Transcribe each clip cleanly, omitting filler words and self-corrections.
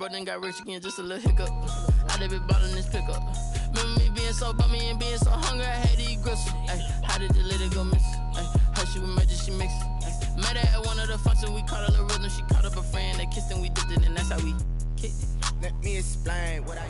broke, then got rich again, just a little hiccup. I done been ballin' this pickup. Remember me being so bummy and being so hungry, I had to eat gristle. Ay, how did the lady go miss? Ay, how she was magic, she mixed. Met her at one of the functions, we caught a little rhythm. She caught up a friend, they kissed and we dipped it, and that's how we kicked it. Let me explain what I...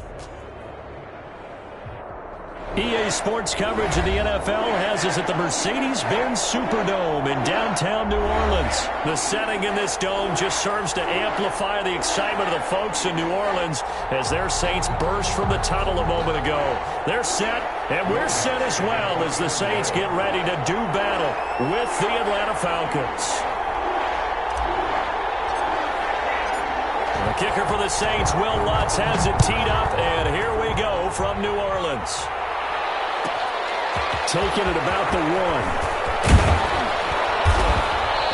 EA Sports coverage of the NFL has us at the Mercedes-Benz Superdome in downtown New Orleans. The setting in this dome just serves to amplify the excitement of the folks in New Orleans as their Saints burst from the tunnel a moment ago. They're set, and we're set as well as the Saints get ready to do battle with the Atlanta Falcons. The kicker for the Saints, Will Lutz, has it teed up, and here we go from New Orleans. Taking it about the 1.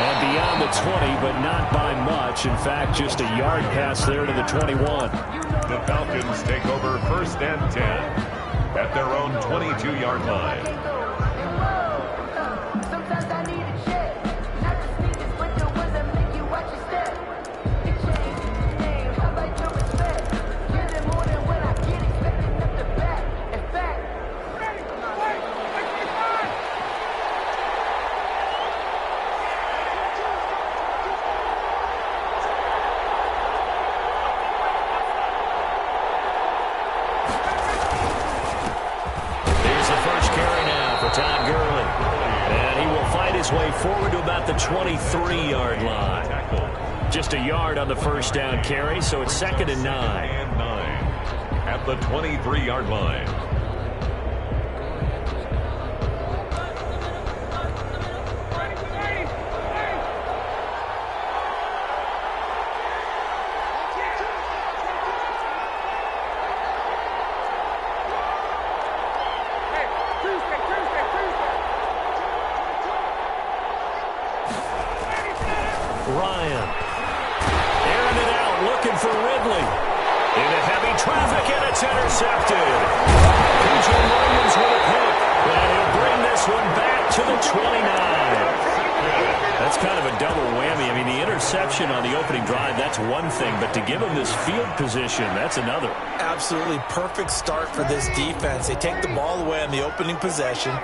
And beyond the 20, but not by much. In fact, just a yard pass there to the 21. The Falcons take over 1st and 10 at their own 22-yard line. Way forward to about the 23-yard line. Just a yard on the first down carry, so it's 2nd and 9. At the 23-yard line. Ryan. Airing it out, looking for Ridley. Into heavy traffic, and it's intercepted. P.J. Williams with a pick. And he'll bring this one back to the 29. That's kind of a double whammy. I mean, the interception on the opening drive, that's one thing. But to give him this field position, that's another. Absolutely perfect start for this defense. They take the ball away on the opening possession.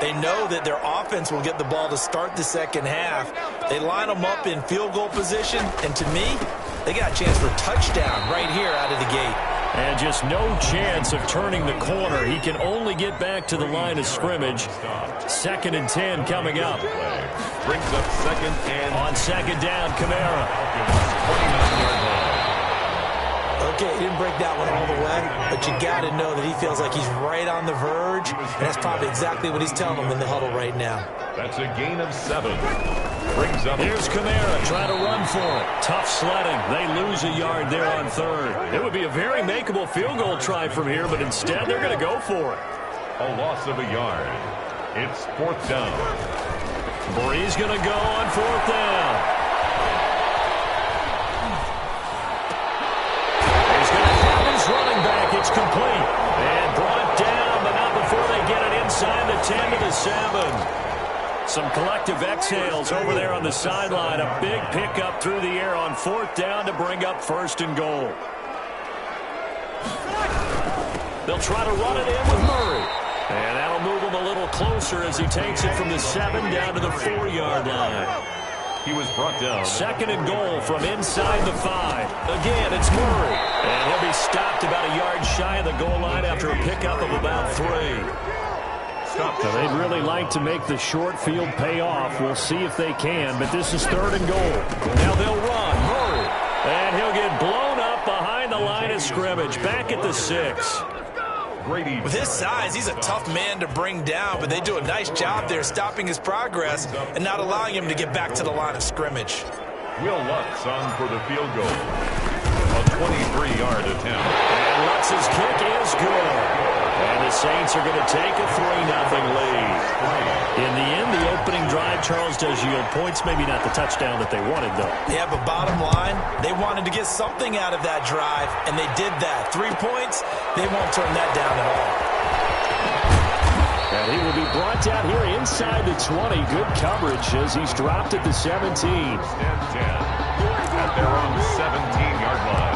They know that their offense will get the ball to start the second half. They line them up in field goal position, and to me, they got a chance for a touchdown right here out of the gate. And just no chance of turning the corner. He can only get back to the line of scrimmage. 2nd and 10 coming up. Brings up 2nd and... On 2nd down, Kamara. Okay, he didn't break that one all the way, but you got to know that he feels like he's right on the verge, and that's probably exactly what he's telling them in the huddle right now. That's a gain of 7. Brings up... Here's Kamara trying to run for it. Tough sledding. They lose a yard there on 3rd. It would be a very makeable field goal try from here, but instead they're going to go for it. A loss of a yard. It's 4th down. Bree's going to go on 4th down. Running back, it's complete. And brought down, but not before they get it inside the 10 to the 7. Some collective exhales over there on the sideline. A big pickup through the air on 4th down to bring up 1st and goal. They'll try to run it in with Murray. And that'll move him a little closer as he takes it from the 7 down to the 4-yard line. He was brought down. 2nd and goal from inside the 5. Again, it's Murray. And he'll be stopped about a yard shy of the goal line after a pickup of about 3. So they'd really like to make the short field pay off. We'll see if they can, but this is 3rd and goal. Now they'll run. Murray. And he'll get blown up behind the line of scrimmage. Back at the 6. With his size, he's a tough man to bring down, but they do a nice job there stopping his progress and not allowing him to get back to the line of scrimmage. Will Lutz on for the field goal. A 23-yard attempt. And Lutz's kick is good. And the Saints are going to take a 3-0 lead. In the end, the opening drive, Charles, does yield points. Maybe not the touchdown that they wanted, though. Yeah, but bottom line, they wanted to get something out of that drive, and they did that. 3 points, they won't turn that down at all. And he will be brought down here inside the 20. Good coverage as he's dropped at the 17. And 10 at their own 17-yard line.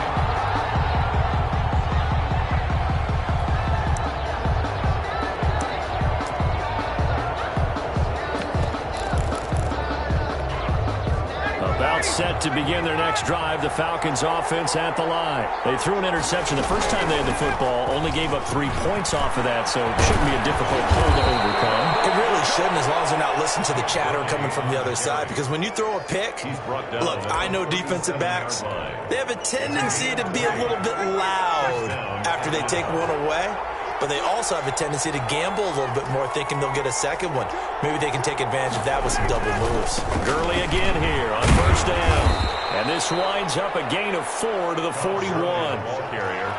set to begin their next drive. The Falcons offense at the line. They threw an interception the first time they had the football, only gave up 3 points off of that, so it shouldn't be a difficult hole to overcome. It really shouldn't, as long as they're not listening to the chatter coming from the other side, because when you throw a pick, look, I know defensive backs, they have a tendency to be a little bit loud after they take one away. But they also have a tendency to gamble a little bit more, thinking they'll get a second one. Maybe they can take advantage of that with some double moves. Gurley again here on first down. And this winds up a gain of 4 to the 41. Ball carrier.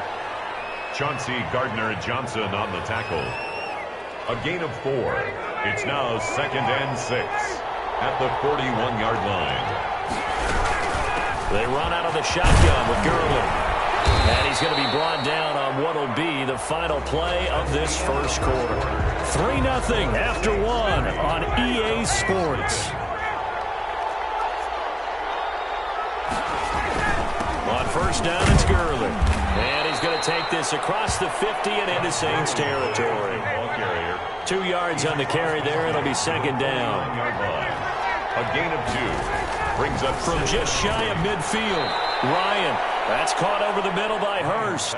Chauncey Gardner-Johnson on the tackle. A gain of 4. It's now 2nd and 6 at the 41-yard line. They run out of the shotgun with Gurley. And he's going to be brought down on what will be the final play of this first quarter. 3-0 after 1 on EA Sports. On first down, it's Gurley. And he's going to take this across the 50 and into Saints territory. 2 yards on the carry there. It'll be 2nd down. A gain of 2. Brings up from just shy of midfield. Ryan. That's caught over the middle by Hurst.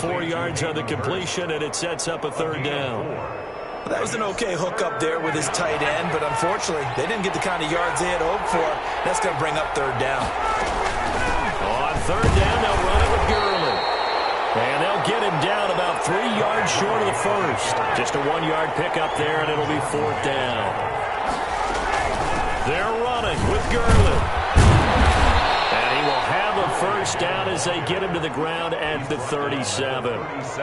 4 yards on the completion, and it sets up a 3rd down. That was an okay hook up there with his tight end, but unfortunately, they didn't get the kind of yards they had hoped for. That's going to bring up 3rd down. On 3rd down, they'll run it with Gurley. And they'll get him down about 3 yards short of the first. Just a 1-yard pickup there, and it'll be 4th down. They're running with Gurley. And he will have a first down as they get him to the ground at the 37.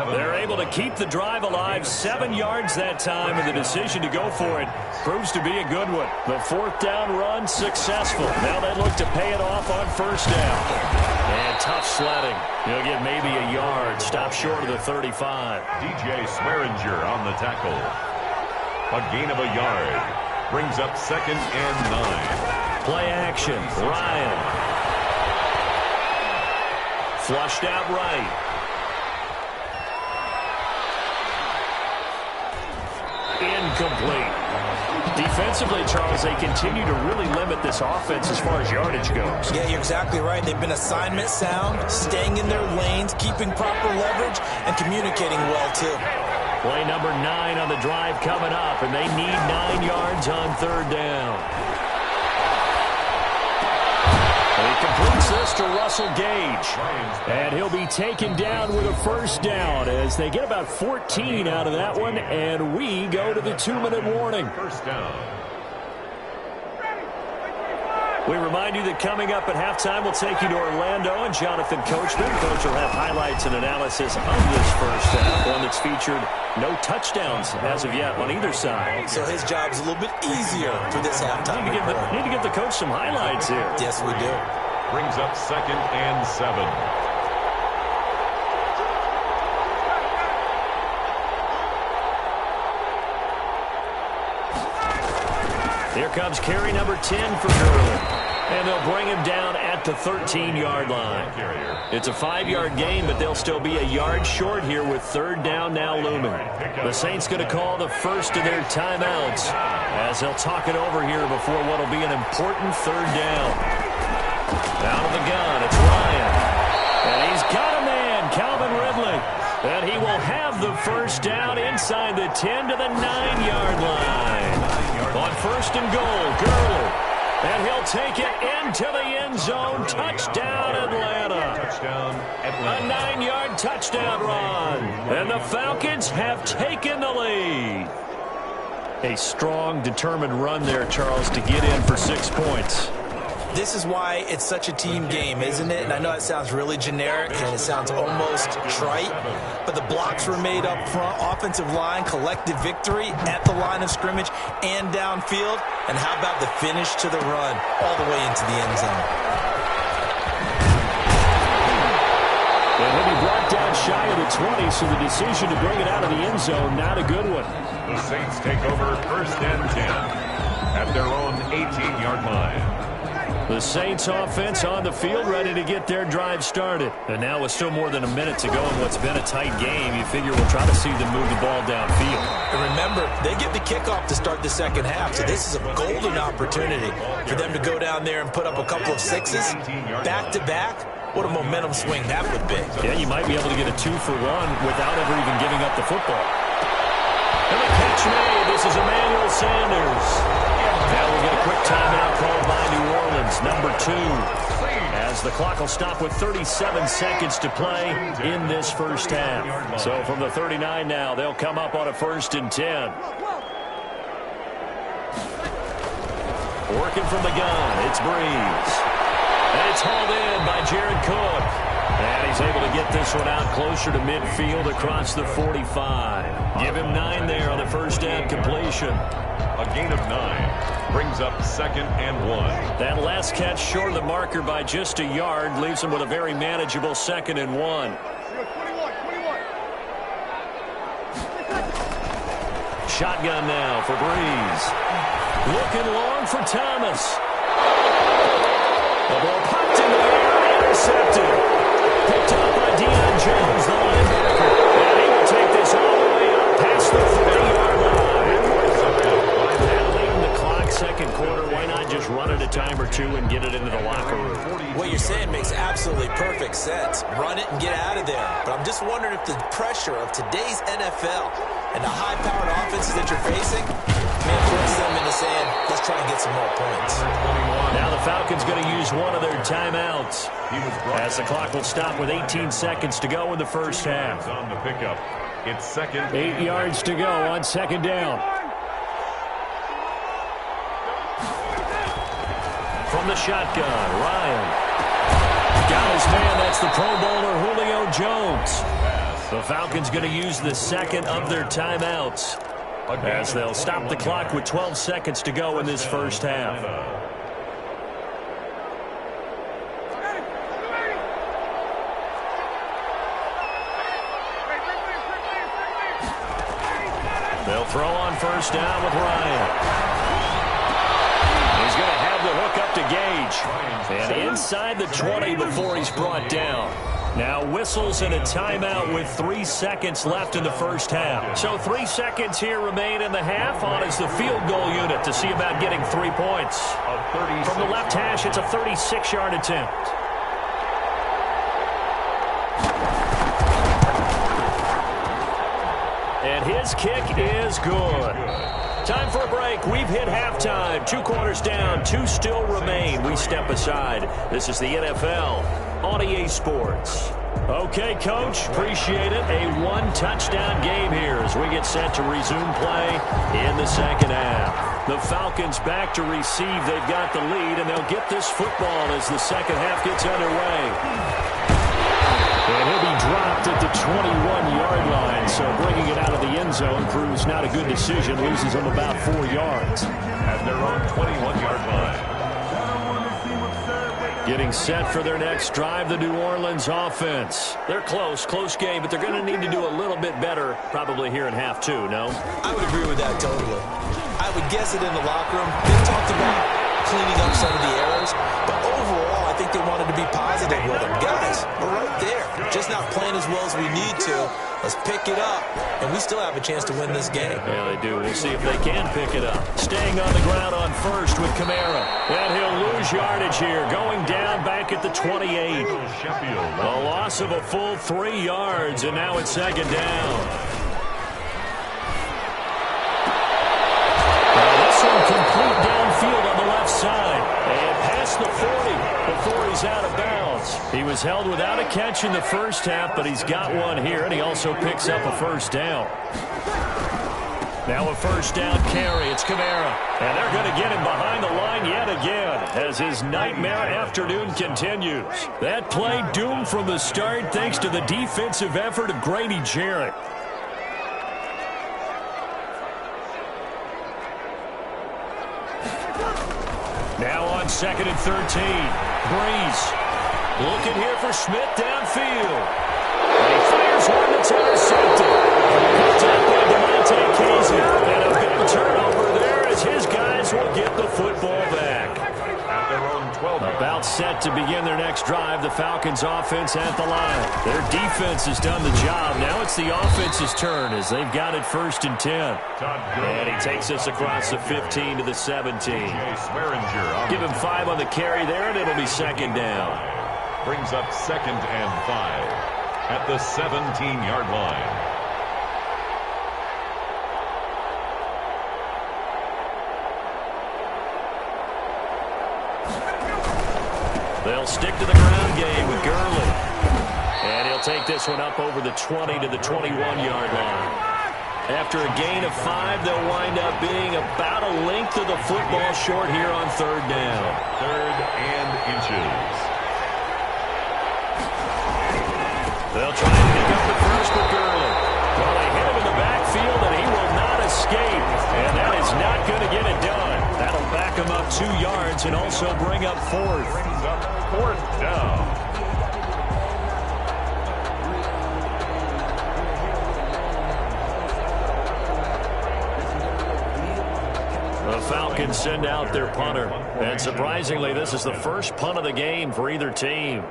They're able to keep the drive alive, 7 yards that time, and the decision to go for it proves to be a good one. The 4th down run successful. Now they look to pay it off on first down. And tough sledding. He'll get maybe a yard, stop short of the 35. DJ Swearinger on the tackle. A gain of a yard. Brings up 2nd and 9. Play action. Ryan. Flushed out right. Incomplete. Defensively, Charles, they continue to really limit this offense as far as yardage goes. Yeah, you're exactly right. They've been assignment sound, staying in their lanes, keeping proper leverage, and communicating well, too. Play number 9 on the drive coming up, and they need 9 yards on 3rd down. He completes this to Russell Gage. And he'll be taken down with a first down as they get about 14 out of that one, and we go to the 2-minute warning. First down. We remind you that coming up at halftime, we'll take you to Orlando and Jonathan Coachman. Coach will have highlights and analysis of this first half, one that's featured no touchdowns as of yet on either side. So his job's a little bit easier for this halftime. Need to give the coach some highlights here. Yes, we do. Brings up 2nd and 7. Here comes carry number 10 for Gurley. And they'll bring him down at the 13-yard line. It's a 5-yard gain, but they'll still be a yard short here with 3rd down now looming. The Saints going to call the first of their timeouts as they'll talk it over here before what will be an important 3rd down. Out of the gun, it's Ryan. And he's got a man, Calvin Ridley. And he will have the first down inside the 10 to the 9-yard line. On 1st and goal, Gurley. And he'll take it into the end zone. Touchdown, Atlanta. Touchdown, Atlanta. A 9-yard touchdown run. And the Falcons have taken the lead. A strong, determined run there, Charles, to get in for 6 points. This is why it's such a team game, isn't it? And I know it sounds really generic and it sounds almost trite, but the blocks were made up front, offensive line, collective victory at the line of scrimmage and downfield. And how about the finish to the run all the way into the end zone? And he'll be brought down shy of the 20, so the decision to bring it out of the end zone, not a good one. The Saints take over 1st and 10 at their own 18-yard line. The Saints offense on the field, ready to get their drive started. And now with still more than a minute to go in what's been a tight game, you figure we'll try to see them move the ball downfield. And remember, they get the kickoff to start the second half, so this is a golden opportunity for them to go down there and put up a couple of sixes back-to-back. What a momentum swing that would be. Yeah, you might be able to get a 2-for-1 without ever even giving up the football. And the catch made. This is Emmanuel Sanders. Now we'll get a quick timeout called by New Orleans, number 2. As the clock will stop with 37 seconds to play in this first half. So from the 39 now, they'll come up on a 1st and 10. Working from the gun, it's Breeze. And it's hauled in by Jared Cook. And he's able to get this one out closer to midfield across the 45. Give him 9 there on the first down completion. A gain of 9 brings up 2nd and 1. That last catch short of the marker by just a yard leaves him with a very manageable 2nd and 1. Shotgun now for Breeze. Looking long for Thomas. The ball popped in the air, intercepted. Picked up by Deion Jones, the linebacker. And he will take this all the way up past the 30-yard line. Late in the clock, second quarter, why not just run it a time or two and get it into the locker room? What you're saying makes absolutely perfect sense. Run it and get out of there. But I'm just wondering if the pressure of today's NFL and the high-powered offenses that you're facing may force them into saying, let's try and get some more points. Now the Falcons going to use one of their timeouts as the clock will stop with 18 seconds to go in the first half. On the pickup, it's 2nd. 8 yards to go on 2nd down. From the shotgun, Ryan. Got his man, that's the Pro Bowler Julio Jones. The Falcons going to use the second of their timeouts as they'll stop the clock with 12 seconds to go in this first half. They'll throw on first down with Ryan. He's going to have the hook up to Gage. And inside the 20 before he's brought down. Now whistles and a timeout with 3 seconds left in the first half. So 3 seconds here remain in the half. On is the field goal unit to see about getting 3 points. From the left hash, it's a 36-yard attempt. And his kick is good. Time for a break. We've hit halftime. 2 quarters down. 2 still remain. We step aside. This is the NFL on EA Sports. Okay, Coach. Appreciate it. A 1-touchdown game here as we get set to resume play in the second half. The Falcons back to receive. They've got the lead, and they'll get this football as the second half gets underway. And he'll be dropped at the 21-yard line, so bringing it out of the end zone proves not a good decision. Loses him about 4 yards. At their own 21-yard line. Getting set for their next drive, the New Orleans offense. They're close game, but they're going to need to do a little bit better probably here in half 2, no? I would agree with that totally. I would guess it in the locker room. They talked about cleaning up some of the errors, but overall, I think they wanted to be positive with them. Guys, we're right there. Just not playing as well as we need to. Let's pick it up, and we still have a chance to win this game. Yeah, they do. We'll see if they can pick it up. Staying on the ground on first with Kamara. And he'll lose yardage here, going down back at the 28. A loss of a full 3 yards, and now it's second down. Now this one complete downfield on the left side. And past the 40 before he's out of bounds. He was held without a catch in the first half, but he's got one here, and he also picks up a first down. Now a first down carry. It's Kamara. And they're going to get him behind the line yet again as his nightmare afternoon continues. That play doomed from the start thanks to the defensive effort of Grady Jarrett. Now on 2nd and 13. Breeze. Looking here for Smith downfield. And he fires one that's intercepted. Picked up by Demonte Casey. And a big turnover there as his guys will get the football back. At their own 12. set to begin their next drive. The Falcons offense at the line. Their defense has done the job. Now it's the offense's turn as they've got it 1st and 10. And he takes us across the 15 to the 17. Give him 5 on the carry there, and it'll be 2nd down. Brings up 2nd and 5 at the 17-yard line. They'll stick to the ground game with Gurley. And he'll take this one up over the 20 to the 21-yard line. After a gain of 5, they'll wind up being about a length of the football short here on 3rd down. 3rd and inches. They'll try and pick up the first with Gurley. Well, they hit him in the backfield, and he will not escape. And that is not going to get it done. That'll back him up 2 yards and also bring up 4th. Brings up 4th down. The Falcons send out their punter. And surprisingly, this is the first punt of the game for either team.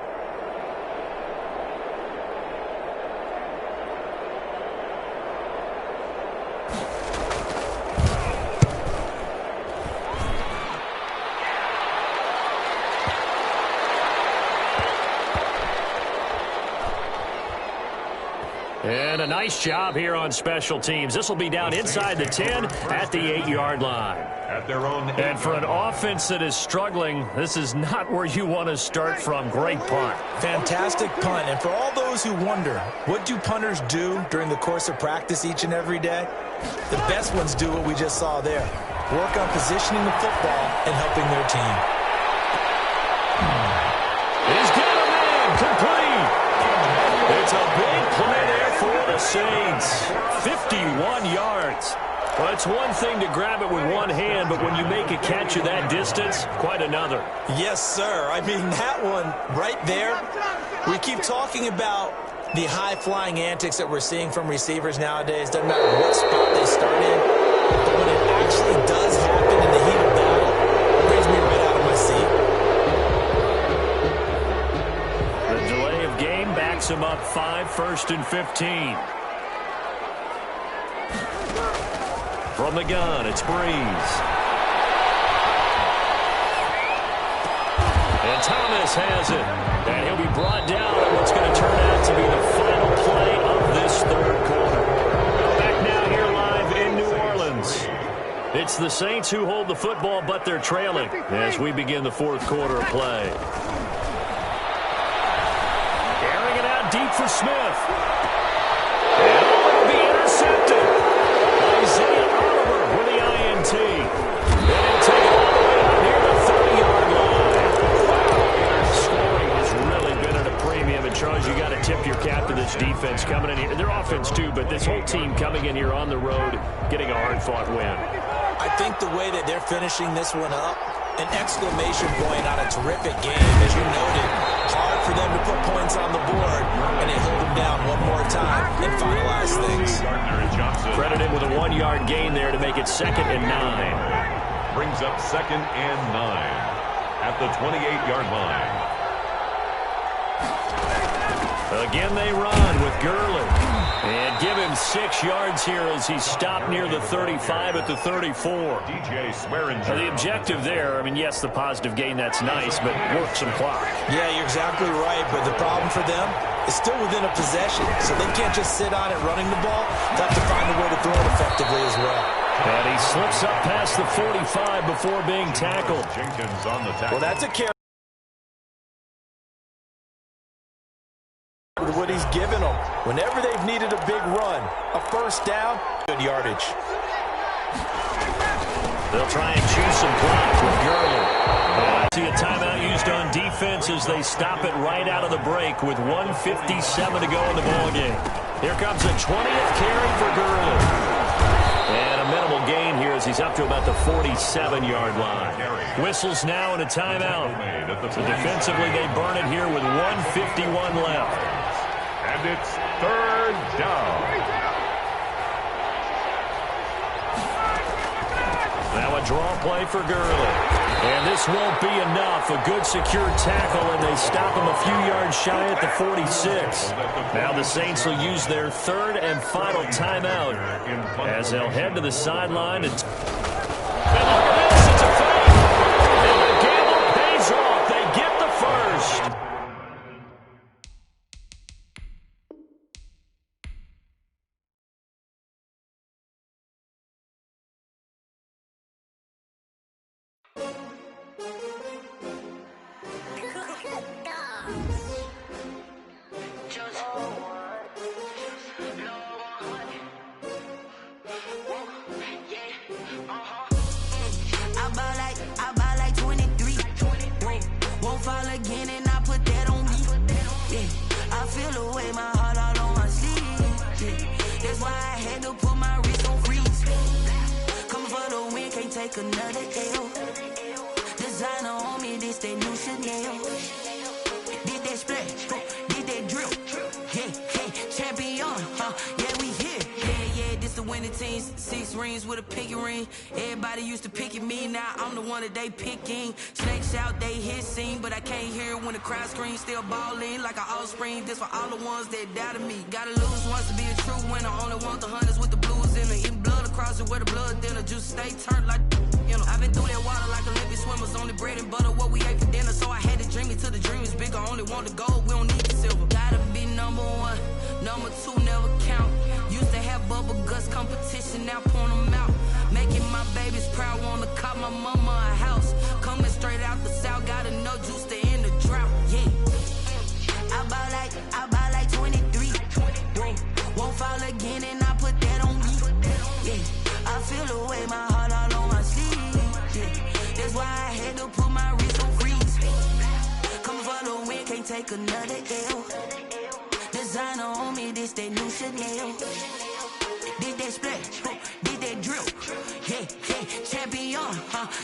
And a nice job here on special teams. This will be down inside the 10 at the 8-yard line. At their own. And for an offense that is struggling, this is not where you want to start from. Great punt. Fantastic punt. And for all those who wonder, what do punters do during the course of practice each and every day? The best ones do what we just saw there. Work on positioning the football and helping their team. He's got a man complete. It's a big play there for the Saints. 51 yards. Well, it's one thing to grab it with one hand, but when you make a catch of that distance, quite another. Yes, sir. I mean, that one right there, we keep talking about the high-flying antics that we're seeing from receivers nowadays. Doesn't matter what spot they start in, but when it actually does happen in the heat of battle, it brings me right out of my seat. The delay of game backs him up 5, 1st and 15. From the gun, it's Breeze. And Thomas has it. And he'll be brought down on what's going to turn out to be the final play of this 3rd quarter. Back now here live in New Orleans. It's the Saints who hold the football, but they're trailing as we begin the 4th quarter of play. Airing it out deep for Smith. And it'll be intercepted. Isaiah Oliver with the INT. And he'll take it all the way out near the 30-yard line. Scoring has really been at a premium. And, Charles, you got to tip your cap to this defense coming in here. Their offense, too, but this whole team coming in here on the road, getting a hard-fought win. I think the way that they're finishing this one up, an exclamation point on a terrific game, as you noted. Hard for them to put points on the board, and they hold them down one more time and finalize things. Credit him with a 1-yard gain there to make it 2nd and 9. Brings up 2nd and 9 at the 28-yard line. Again they run with Gurley. And give him 6 yards here as he's stopped near the 35 at the 34. DJ Swearinger. Now the objective there, I mean, yes, the positive gain, that's nice, but work some clock. Yeah, you're exactly right, but the problem for them is still within a possession, so they can't just sit on it running the ball. They have to find a way to throw it effectively as well. And he slips up past the 45 before being tackled. Jenkins on the tackle. Well, that's a carry. With what he's given them. Whenever they've needed a big run, a 1st down, good yardage. They'll try and choose some clock with Gurley. See a timeout used on defense as they stop it right out of the break with 1:57 to go in the ballgame. Here comes a 20th carry for Gurley. And a minimal gain here as he's up to about the 47-yard line. Whistles now and a timeout. So defensively they burn it here with 1:51 left. And it's 3rd down. Now a draw play for Gurley. And this won't be enough. A good secure tackle, and they stop him a few yards shy at the 46. Now the Saints will use their third and final timeout as they'll head to the sideline. And look at this. It's a fake. And the gamble pays off. They get the first. I buy like 23. Won't fall again, and I put that on me. Yeah, I feel the way, my heart all on my sleeve. Yeah, that's why I had to put my wrist on freeze. Coming for the win, can't take another L. Designer on me, this that new Chanel. Did that splash, did that drill. Yeah, champion, yeah, we here. Yeah, this the winning team. 6 rings with a pinky ring. Everybody used to pick at me, now I'm the one that they picking. Snakes out, they hit scene, but I can't hear when the crowd screams. Still balling like an offspring. This for all the ones that doubted me. Gotta lose once to be a true winner. Only want the hunters with the blues in it. Eating blood across it where the blood thinner. Just stay turned like, you know. I've been through that water like Olympic swimmers. Only bread and butter, what we ate for dinner. So I had to dream it till the dream is bigger. Only want the gold, we don't need the silver. Gotta be number 1, number 2 never count. Used to have bubble guts competition, now point them out. Making my babies proud, wanna cop my mama a house. Coming straight out the south, gotta know juice to end the drought. Yeah, I buy like 23. Won't fall again, and I put that on me. Yeah, I feel the way, my heart all on my sleeve. Yeah, that's why I had to put my wrist on freeze. Coming for the win, can't take another L. Designer on me, this that new Chanel. Did that splash, did that drill. Yeah, champion,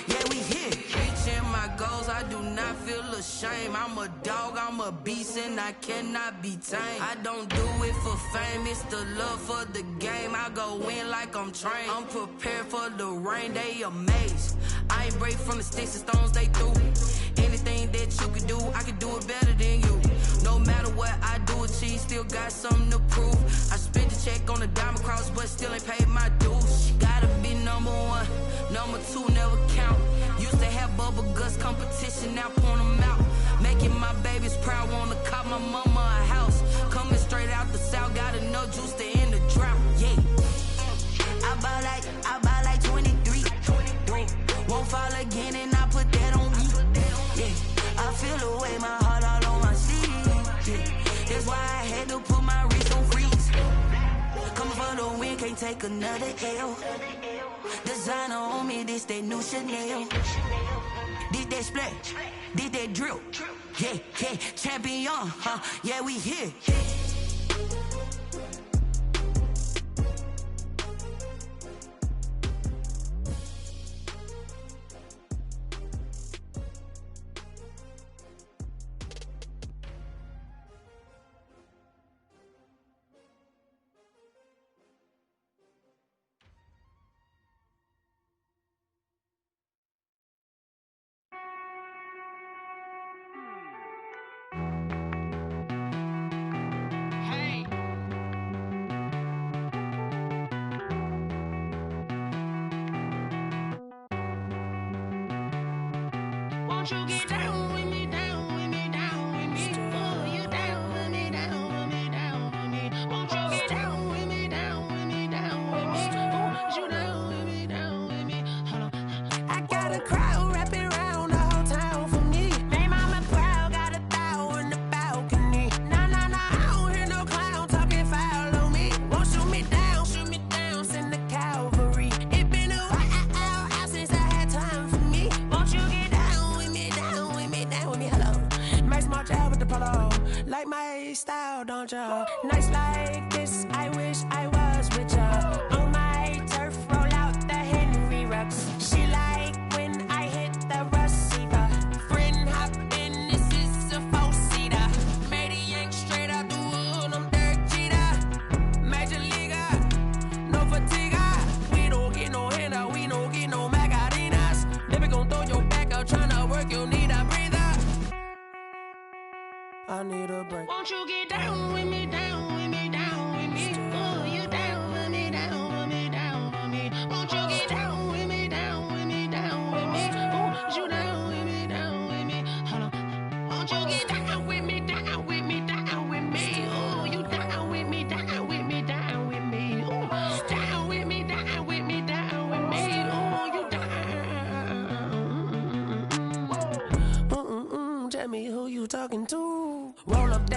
yeah, we here. Reaching my goals, I do not feel ashamed. I'm a dog, I'm a beast, and I cannot be tamed. I don't do it for fame, it's the love for the game. I go in like I'm trained. I'm prepared for the rain, they amazed. I ain't break from the sticks and stones they threw. Anything that you can do, I can do it better than you. No matter what I do, achieve, still got something to prove. I spent the check on the diamond cross, but still ain't paid my dues. Gotta be number 1, number 2 never count. Used to have bubble guts competition, now point them out. Making my babies proud, wanna cop my mama a house. Coming straight out the south, gotta know juice to end the drought. Yeah, I buy like 23. Won't fall again, and I put that on me. Yeah, I feel the way, my heart all on my sleeve. Yeah, that's why I had to put my wrist on freeze. Coming for the win, can't take another L. Designer on me, this that new Chanel. Did that splash, did that drill. Yeah, champion, yeah, we here. Won't you get down with me, down with me, down with me? Oh, you down with me, down with me, down with me. Won't you get down with me, down with me, down with me? Oh, you down with me, down with me? Hold on. I got a crowd wrapping around the whole town for me. They mama proud, got a thou in the balcony. Nah, I don't hear no clown talking foul on me. Won't shoot me down, send the cavalry. It been a while since I had time for me. Won't you get down with me, down with me, down with me? Hello. Max March out with the polo. Like my style, don't ya? Nights like this, I wish I was with ya. On my turf, roll out the Henry Rux. She like when I hit the receiver. Friend hop in, this is a 4-seater. Made a yank straight out the wood, I'm Derek Jeter. Major leaguer, no fatigue. We don't get no handout, we don't get no Macarena.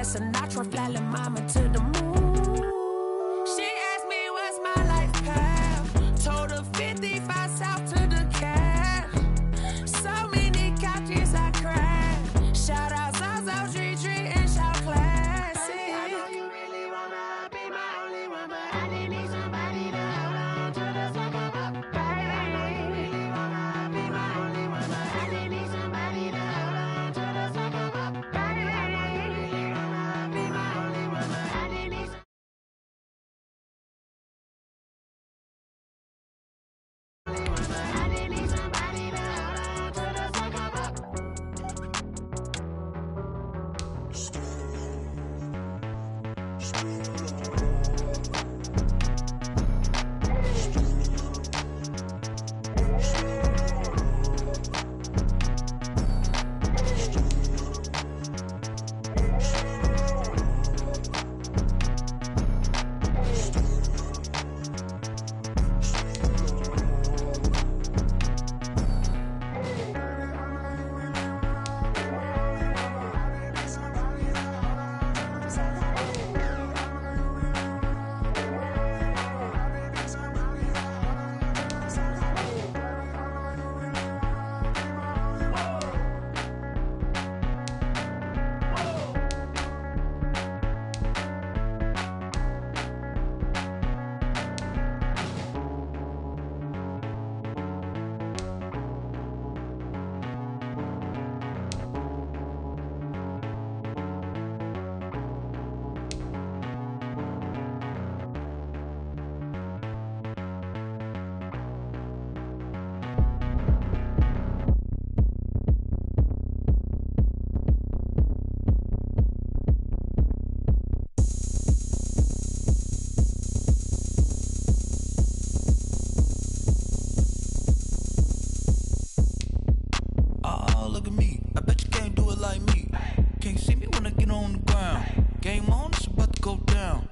Sinatra, flying mama to the moon. She asked me what's my life path. Told her 55 south to the cab. So many couches I cried. Shout out Zazo, Tree, and Shout Classic. I know you really wanna be my only one, but I didn't need somebody to hold on to the second up. I know you really wanna be my only one, but I didn't need somebody to hold on to the second up. I know you really wanna be my only one, but I didn't need somebody. Look at me, I bet you can't do it like me. Can't see me when I get on the ground. Game on, it's about to go down.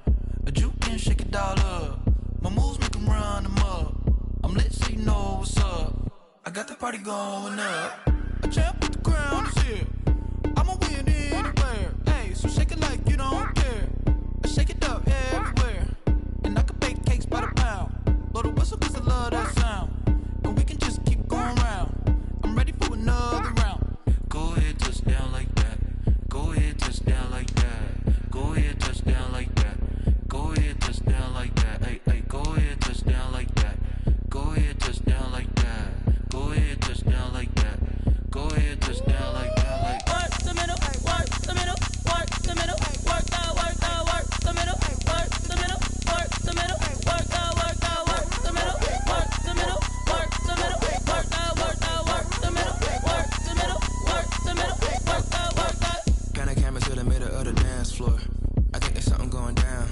A juke and shake it all up. My moves make them run them up. I'm lit so you know what's up. I got the party going up. A champ with the crown is here. I'ma win anywhere. Hey, so shake it like you don't care. I shake it up everywhere. And I can bake cakes by the pound. Blow the whistle cause I love that sound. And we can just keep going round. I'm ready for another round. Go ahead, touch down like that. Go ahead, touch down like that. Go ahead, touch down like that. Go ahead, touch down like that. Hey, hey, go ahead, touch down like that. Go ahead, touch down like that. Go ahead, touch down like that. Go ahead, touch down like that. Like Work the middle, work the middle, work the middle, work the middle, work the middle, work the middle, work the middle, work the middle, work the middle, work the middle, work the middle, work the middle, work the. Kinda camera to the middle of the dance floor. I think there's something going down.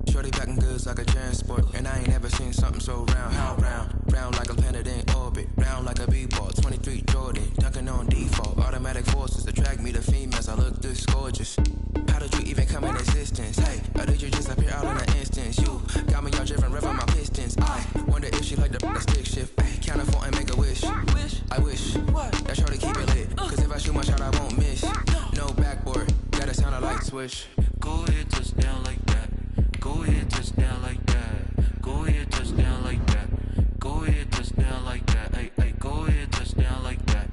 Shorty packing goods like a transport, and I ain't ever seen something so round. How round? Round like a planet in orbit, round like a b-ball. 23 Jordan, dunking on default. Automatic forces attract me to females. I look this gorgeous. How did you even come in existence? Hey, or did you just appear out in an instance? You got me all driven, revving my pistons. I wonder if she like the stick shift. Ay, count a four and make a wish. I wish that shorty keep it lit. Cause if I shoot my shot, I won't miss. No backboard, gotta sound a light switch. go ahead, touch down like that. Go ahead, touch down like that. Go ahead, touch down like that. Go ahead, touch down like that. Hey, hey, go ahead, touch down like that.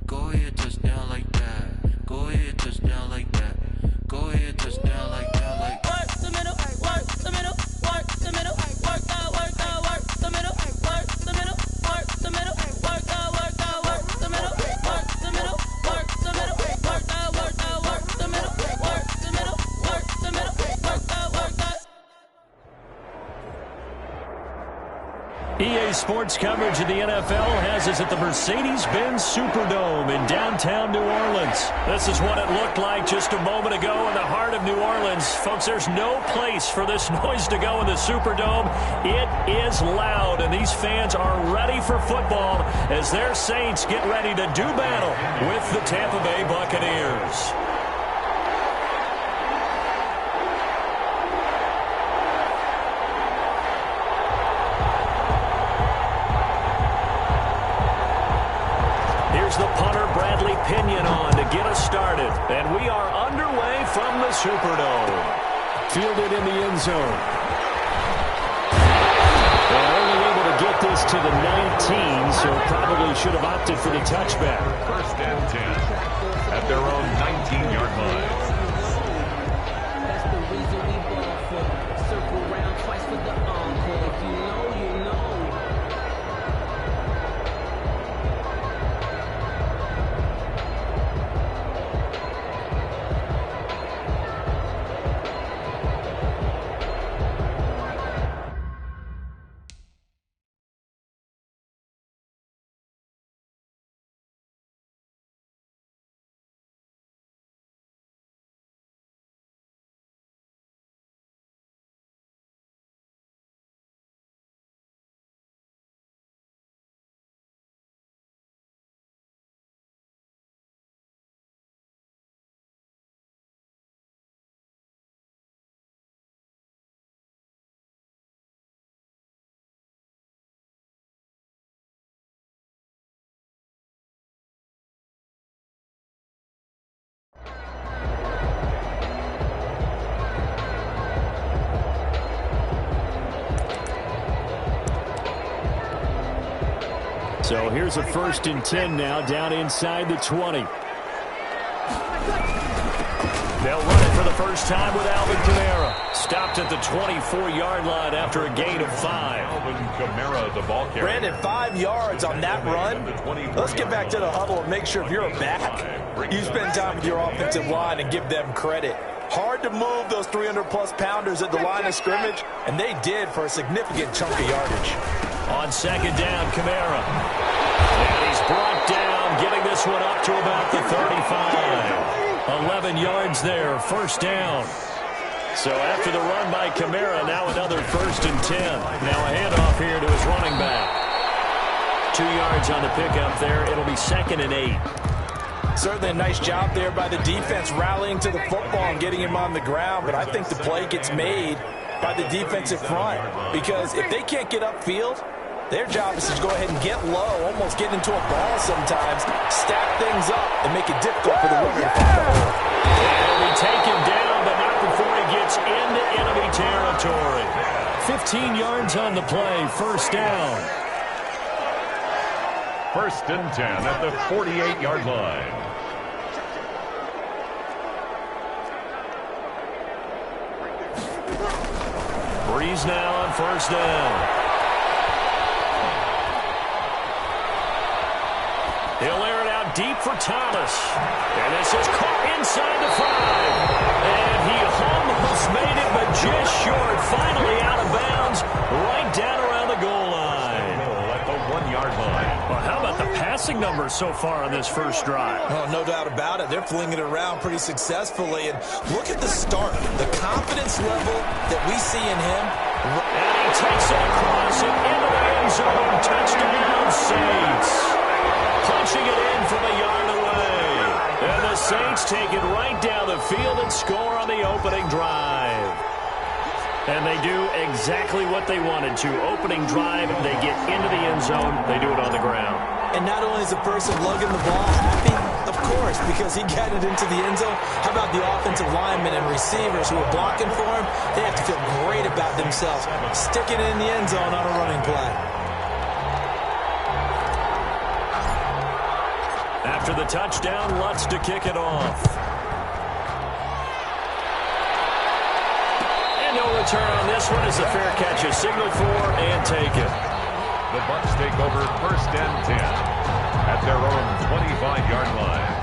Go ahead, touch down like that. Go ahead, touch down like that. Go ahead, touch down like that. Like work the middle, work the middle, work the middle, work the middle, work the middle, work the middle, work the middle, work the middle, work the middle, work the middle, work the middle, work the middle, work the. EA Sports coverage of the NFL has us at the Mercedes-Benz Superdome in downtown New Orleans. This is what it looked like just a moment ago in the heart of New Orleans. Folks, there's no place for this noise to go in the Superdome. It is loud, and these fans are ready for football as their Saints get ready to do battle with the Tampa Bay Buccaneers. Here's the punter, Bradley Pinion, on to get us started. And we are underway from the Superdome. Fielded in the end zone. They're only able to get this to the 19, so probably should have opted for the touchback. First and 10 at their own 19-yard line. That's the reason we ball for. Circle round twice for the encore. If you know, you know. So here's a 1st and 10 now, down inside the 20. They'll run it for the first time with Alvin Kamara. Stopped at the 24-yard line after a gain of 5. Alvin Kamara, the ball carrier. Brandon, 5 yards on that run. Let's get back to the huddle and make sure if you're a back, you spend time with your offensive line and give them credit. Hard to move those 300-plus pounders at the line of scrimmage, and they did for a significant chunk of yardage. On 2nd down, Kamara. And he's brought down, getting this one up to about the 35. 11 yards there, 1st down. So after the run by Kamara, now another 1st and 10. Now a handoff here to his running back. 2 yards on the pickup there. It'll be 2nd and 8. Certainly a nice job there by the defense rallying to the football and getting him on the ground, but I think the play gets made by the defensive front, because if they can't get upfield, their job is to go ahead and get low, almost get into a ball sometimes, stack things up, and make it difficult for the runner to find the hole. He'll be taken down, but not before he gets into enemy territory. 15 yards on the play, 1st down. 1st and 10 at the 48-yard line. Breeze now on 1st down. He'll air it out deep for Thomas. And this is caught inside the 5. And he almost made it, but just short. Finally out of bounds, right down around the goal line. At the 1-yard line. Well, how about the passing numbers so far on this first drive? Oh, no doubt about it. They're flinging it around pretty successfully. And look at the start. The confidence level that we see in him. And he takes it across and into the end zone. Touchdown, Saints. Punching it in from a yard away. And the Saints take it right down the field and score on the opening drive. And they do exactly what they wanted to. Opening drive, they get into the end zone. They do it on the ground. And not only is the person lugging the ball happy, of course, because he got it into the end zone. How about the offensive linemen and receivers who are blocking for him? They have to feel great about themselves, sticking it in the end zone on a running play. After the touchdown, Lutz to kick it off. And no return on this one as the fair catch is signaled for and taken. The Bucs take over 1st and 10 at their own 25-yard line.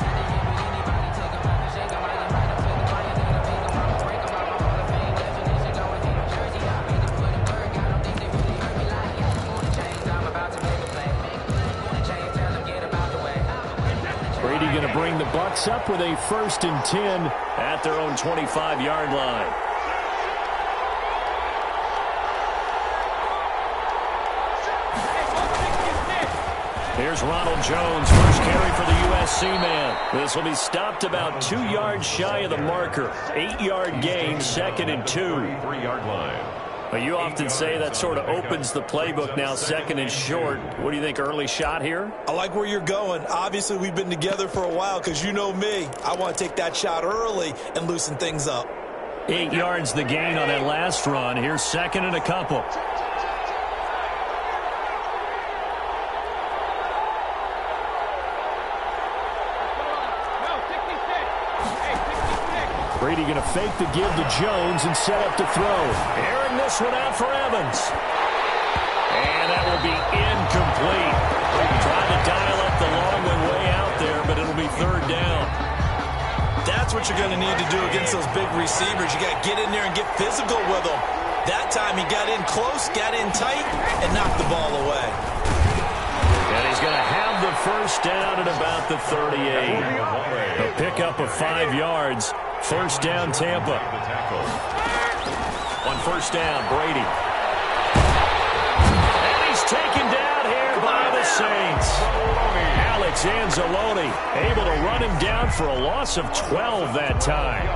Brady going to bring the Bucs up with a 1st and 10 at their own 25-yard line. Here's Ronald Jones, first carry for the USC man. This will be stopped about 2 yards shy of the marker. 8-yard gain, 2nd and 2. 3-yard line. Well, you often say that sort of opens the playbook now, second and short. What do you think, early shot here? I like where you're going. Obviously, we've been together for a while because you know me. I want to take that shot early and loosen things up. 8 yards the gain on that last run. Here's second and a couple. Brady going to fake the give to Jones and set up to throw. Airing this one out for Evans. And that will be incomplete. Trying to dial up the long one way out there, but it'll be third down. That's what you're going to need to do against those big receivers. You got to get in there and get physical with them. That time he got in close, got in tight, and knocked the ball away. And he's going to have the first down at about the 38. A pickup of 5 yards. First down, Tampa. On first down, Brady. And he's taken down here by the Saints. Alex Anzalone able to run him down for a loss of 12 that time.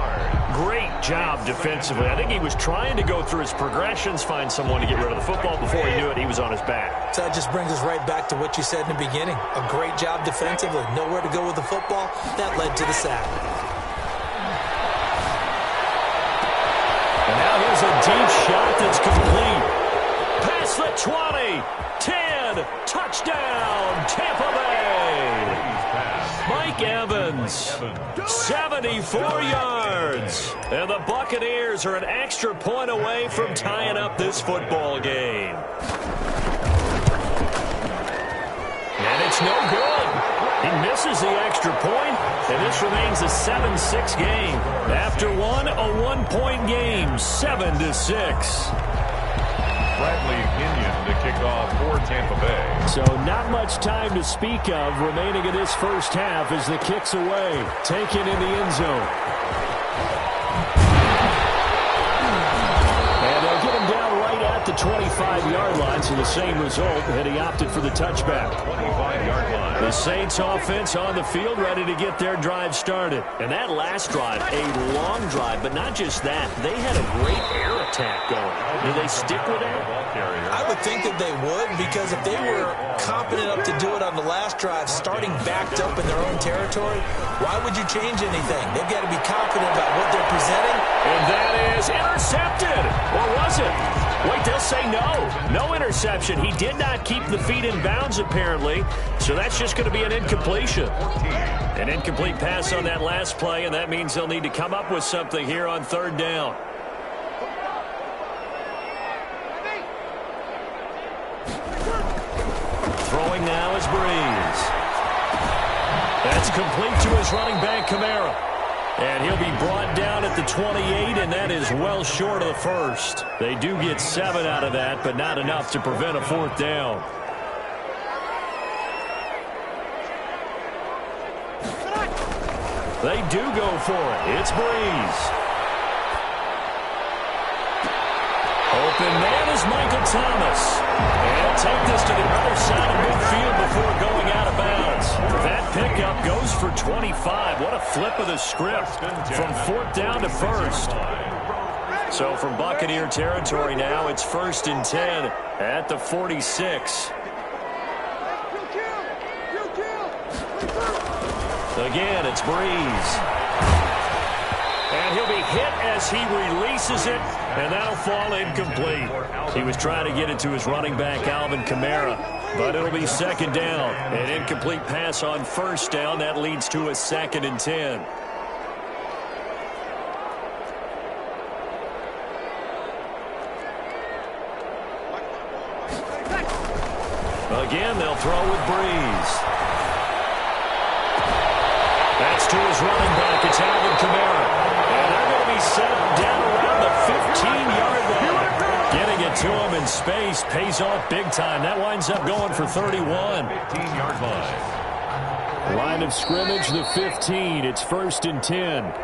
Great job defensively. I think he was trying to go through his progressions, find someone to get rid of the football. Before he knew it, he was on his back. So that just brings us right back to what you said in the beginning. A great job defensively. Nowhere to go with the football. That led to the sack. And now here's a deep shot that's complete. Past the 20, 10, touchdown, Tampa Bay. Mike Evans, 74 yards. And the Buccaneers are an extra point away from tying up this football game. And it's no good. He misses the extra point, and this remains a 7-6 game. After one, a 1-point game, 7-6. Bradley Pinion to kick off for Tampa Bay. So not much time to speak of remaining in this first half as the kick's away, taken in the end zone. And they'll get him down right at the 25-yard line, so the same result, and he opted for the touchback. 25-yard line. The Saints offense on the field, ready to get their drive started. And that last drive, a long drive, but not just that. They had a great air attack going. Do they stick with that? I would think that they would, because if they were confident enough to do it on the last drive, starting backed up in their own territory, why would you change anything? They've got to be confident about what they're presenting. And that is intercepted. Or was it? Wait, they'll say no. No interception. He did not keep the feet in bounds, apparently. So that's just going to be an incompletion. An incomplete pass on that last play, and that means they'll need to come up with something here on third down. Throwing now is Breeze. That's complete to his running back, Kamara. And he'll be brought down at the 28, and that is well short of the first. They do get 7 out of that, but not enough to prevent a fourth down. They do go for it. It's Breeze. Open man is Michael Thomas. And he'll take this to the other side of midfield before going out of bounds. That pickup goes for 25. What a flip of the script from fourth down to first. So from Buccaneer territory now, it's 1st and 10 at the 46. Again, it's Breeze. And he'll be hit as he releases it, and that'll fall incomplete. He was trying to get it to his running back, Alvin Kamara, but it'll be second down. An incomplete pass on first down. That leads to a 2nd and 10. Again, they'll throw with Breeze. That's to his running back. It's Alvin Kamara. And they're going to be set down around the 15-yard line. Getting it to him in space pays off big time. That winds up going for 31. 15-yard line. Line of scrimmage, the 15. It's 1st and 10.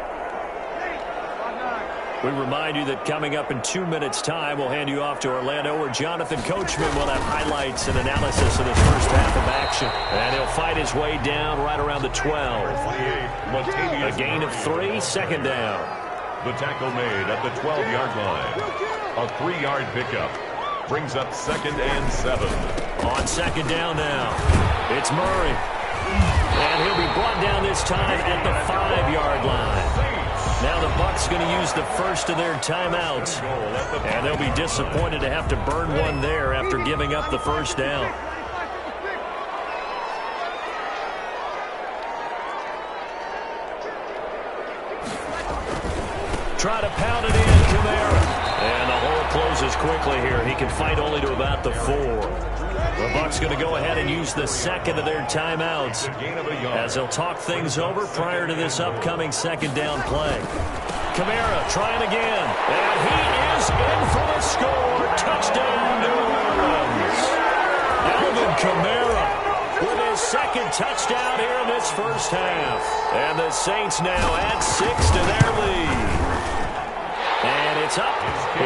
We remind you that coming up in 2 minutes' time, we'll hand you off to Orlando, where Jonathan Coachman will have highlights and analysis of this first half of action. And he'll fight his way down right around the 12. A gain of 3, second down. The tackle made at the 12-yard line. A 3-yard pickup. Brings up 2nd and 7. On 2nd down now. It's Murray. And he'll be brought down this time at the 5-yard line. Now the Bucs going to use the first of their timeouts. And they'll be disappointed to have to burn one there after giving up the first down. Try to pound it in, Kamara. And the hole closes quickly here. He can fight only to about the 4. The Bucs going to go ahead and use the second of their timeouts as they'll talk things over prior to this upcoming 2nd down play. Kamara trying again. And he is in for the score. Touchdown, New Orleans. Alvin Kamara with his 2nd touchdown here in this first half. And the Saints now add 6 to their lead. And it's up.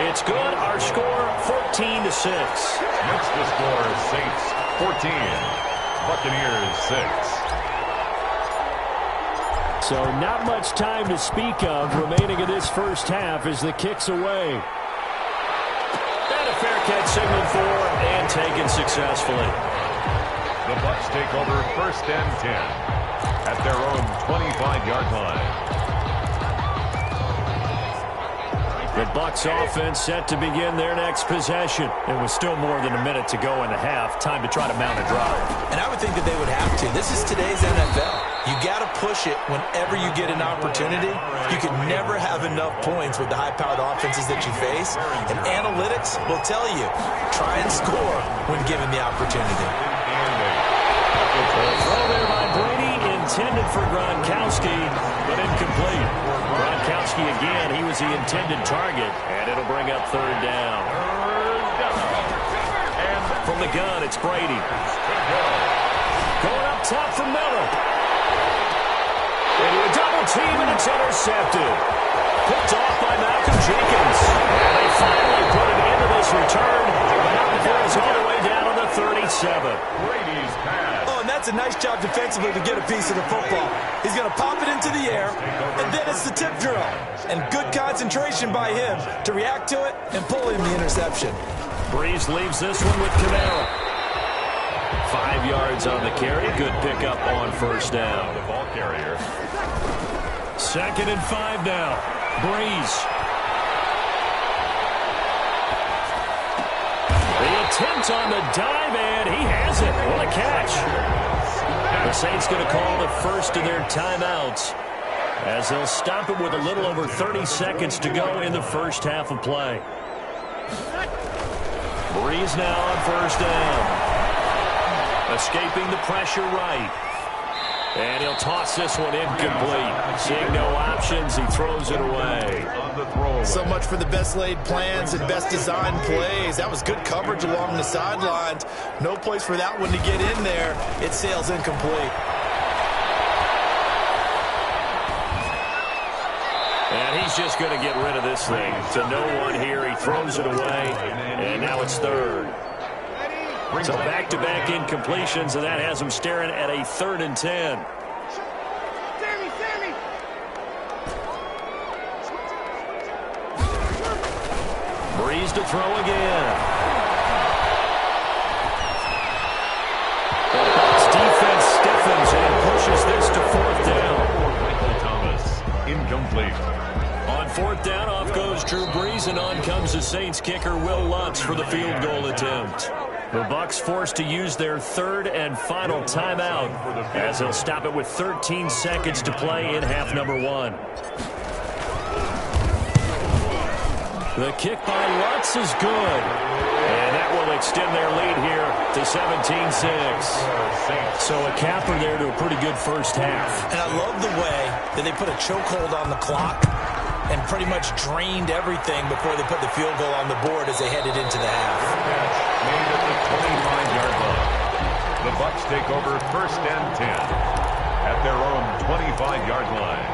It's good. Our score, 14-6. Next to score, Saints 14, Buccaneers 6. So not much time to speak of remaining in this first half as the kick's away. And a fair catch signaled for and taken successfully. The Bucs take over 1st and 10 at their own 25-yard line. The Bucs offense set to begin their next possession. It was still more than a minute to go in the half. Time to try to mount a drive. And I would think that they would have to. This is today's NFL. You got to push it whenever you get an opportunity. You can never have enough points with the high-powered offenses that you face. And analytics will tell you, try and score when given the opportunity. Throw there by Brady, intended for Gronkowski, but incomplete. Gronkowski again, he was the intended target, and it'll bring up 3rd down. And from the gun, it's Brady. Going up top for Miller. Into a double team, and it's intercepted. Picked off by Malcolm Jenkins. And they finally put it into this return. Before it's all the way down on the 37. Brady's pass. Oh, and that's a nice job defensively to get a piece of the football. He's going to pop it into the air, and then it's the tip drill. And good concentration by him to react to it and pull in the interception. Breeze leaves this one with Kamara. 5 yards on the carry. Good pickup on 1st down. The ball carrier. 2nd and 5 now. Breeze. The attempt on the dive, and he has it. What a catch. The Saints going to call the first of their timeouts as they'll stop it with a little over 30 seconds to go in the first half of play. Breeze now on 1st down. Escaping the pressure right. And he'll toss this one incomplete. Seeing no options, he throws it away. So much for the best laid plans and best designed plays. That was good coverage along the sidelines. No place for that one to get in there. It sails incomplete. And he's just going to get rid of this thing. To no one here, he throws it away. And now it's 3rd. So back-to-back incompletions, and that has him staring at a 3rd and 10. Breeze to throw again. The Bucs defense stiffens and pushes this to 4th down. Michael Thomas, incomplete. On 4th down, off goes Drew Brees, and on comes the Saints kicker Will Lutz for the field goal attempt. The Bucs forced to use their 3rd and final timeout as they'll stop it with 13 seconds to play in half number 1. The kick by Lutz is good. And that will extend their lead here to 17-6. So a capper there to a pretty good first half. And I love the way that they put a chokehold on the clock and pretty much drained everything before they put the field goal on the board as they headed into the half. Made at the 25-yard line. The Bucs take over 1st and 10 at their own 25-yard line.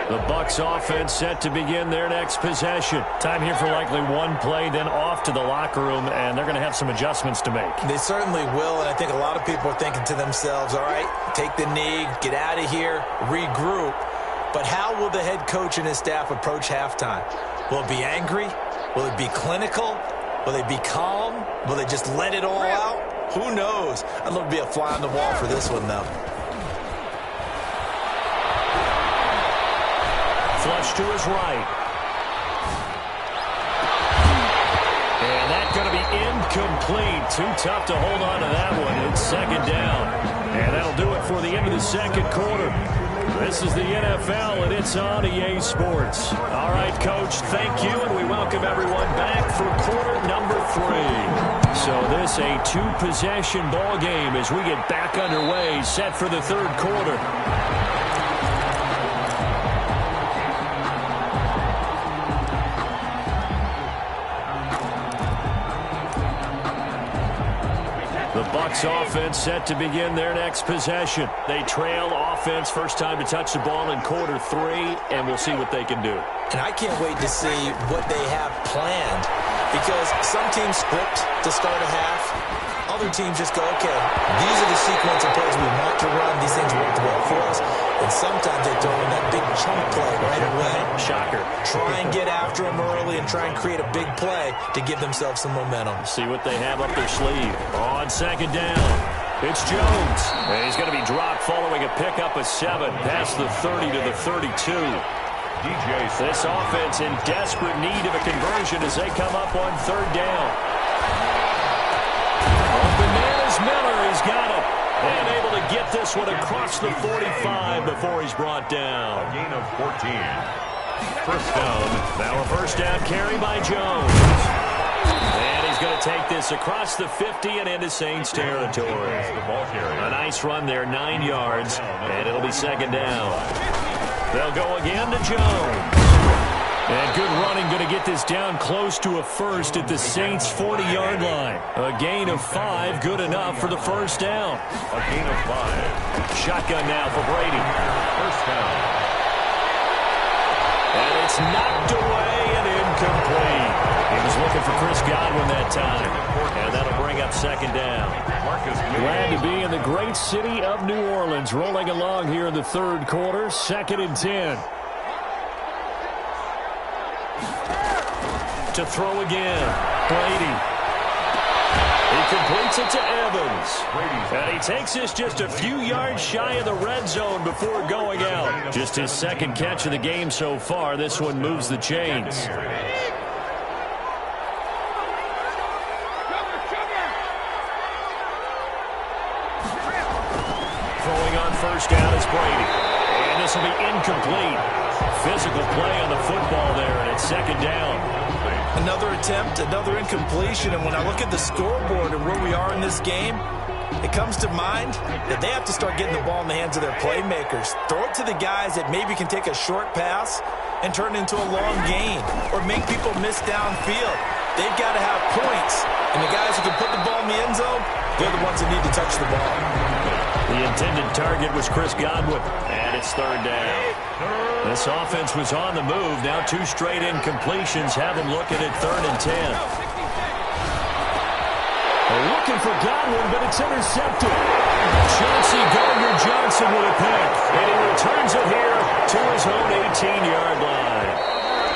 The Bucs offense set to begin their next possession. Time here for likely one play, then off to the locker room, and they're going to have some adjustments to make. They certainly will, and I think a lot of people are thinking to themselves, all right, take the knee, get out of here, regroup. But how will the head coach and his staff approach halftime? Will it be angry? Will it be clinical? Will they be calm? Will they just let it all out? Who knows? I'd love to be a fly on the wall for this one, though. Flush to his right. And that's going to be incomplete. Too tough to hold on to that one. It's second down. And that'll do it for the end of the second quarter. This is the NFL, and it's on EA Sports. All right, Coach, thank you, and we welcome everyone back for quarter number 3. So this a two-possession ball game as we get back underway, set for the third quarter. The Bucs offense set to begin their next possession. They trail offense, first time to touch the ball in quarter 3, and we'll see what they can do. And I can't wait to see what they have planned, because some teams script to start a half. Other teams just go, okay, these are the sequence of plays we want to run. These things work well for us. And sometimes they throw in that big chunk play right away. Shocker. Try and get after them early and try and create a big play to give themselves some momentum. See what they have up their sleeve. On second down, it's Jones. And he's going to be dropped following a pickup of 7 past the 30 to the 32. This offense in desperate need of a conversion as they come up on third down. Open man is Miller. He's got it. And able to get this one across the 45 before he's brought down. A gain of 14. First down. Now a first down carry by Jones. And he's going to take this across the 50 and into Saints territory. A nice run there, 9 yards, and it'll be second down. They'll go again to Jones. And good running, going to get this down close to a first at the Saints' 40-yard line. A gain of 5, good enough for the first down. A gain of 5. Shotgun now for Brady. First down. And it's knocked away and incomplete. He was looking for Chris Godwin that time. And that'll bring up second down. Glad to be in the great city of New Orleans, rolling along here in the third quarter, 2nd and 10. To throw again, Brady. He completes it to Evans. And he takes this just a few yards shy of the red zone before going out. Just his second catch of the game so far. This one moves the chains. Throwing on first down is Brady. And this will be incomplete. Physical play on the football there, and it's second down. Another attempt, another incompletion, and when I look at the scoreboard and where we are in this game, it comes to mind that they have to start getting the ball in the hands of their playmakers. Throw it to the guys that maybe can take a short pass and turn it into a long gain or make people miss downfield. They've got to have points, and the guys who can put the ball in the end zone, they're the ones that need to touch the ball. The intended target was Chris Godwin, and it's third down. This offense was on the move. Now 2 straight incompletions have them looking at 3rd and 10. They're looking for Godwin, but it's intercepted. Chauncey Gardner-Johnson with a pick, and he returns it here to his own 18-yard line.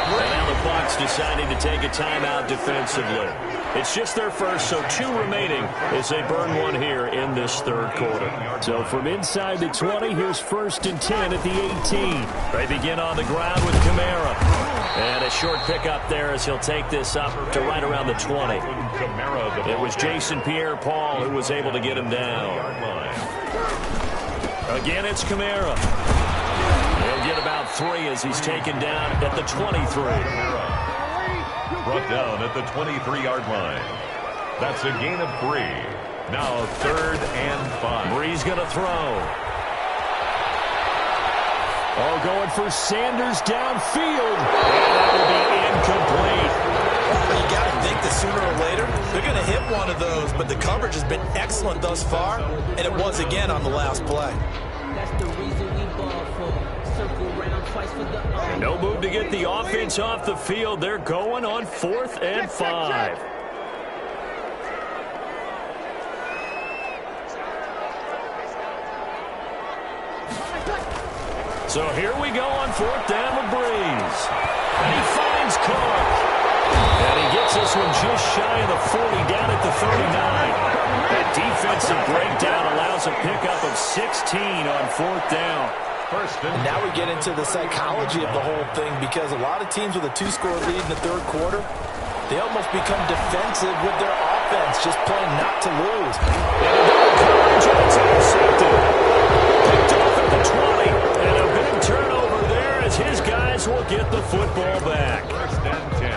And now the Bucs deciding to take a timeout defensively. It's just their first, so 2 remaining as they burn one here in this third quarter. So from inside the 20, here's 1st and 10 at the 18. They begin on the ground with Kamara. And a short pickup there as he'll take this up to right around the 20. It was Jason Pierre-Paul who was able to get him down. Again, it's Kamara. He'll get about 3 as he's taken down at the 23. Brought down at the 23-yard line. That's a gain of 3. Now 3rd and 5. Bree's going to throw. Oh, going for Sanders downfield. And that will be incomplete. You got to think that sooner or later they're going to hit one of those, but the coverage has been excellent thus far, and it was again on the last play. That's the reason we ball for. Circle round twice for the And no move to get the offense off the field. They're going on 4th and 5. So here we go on 4th down with Breeze. And he finds Clark. And he gets this one just shy of the 40, down at the 39. That defensive breakdown allows a pickup of 16 on 4th down. And now we get into the psychology of the whole thing, because a lot of teams with a 2-score lead in the third quarter, they almost become defensive with their offense, just playing not to lose. It's intercepted. Picked off at the 20. And a big turnover there as his guys will get the football back. 1st and 10.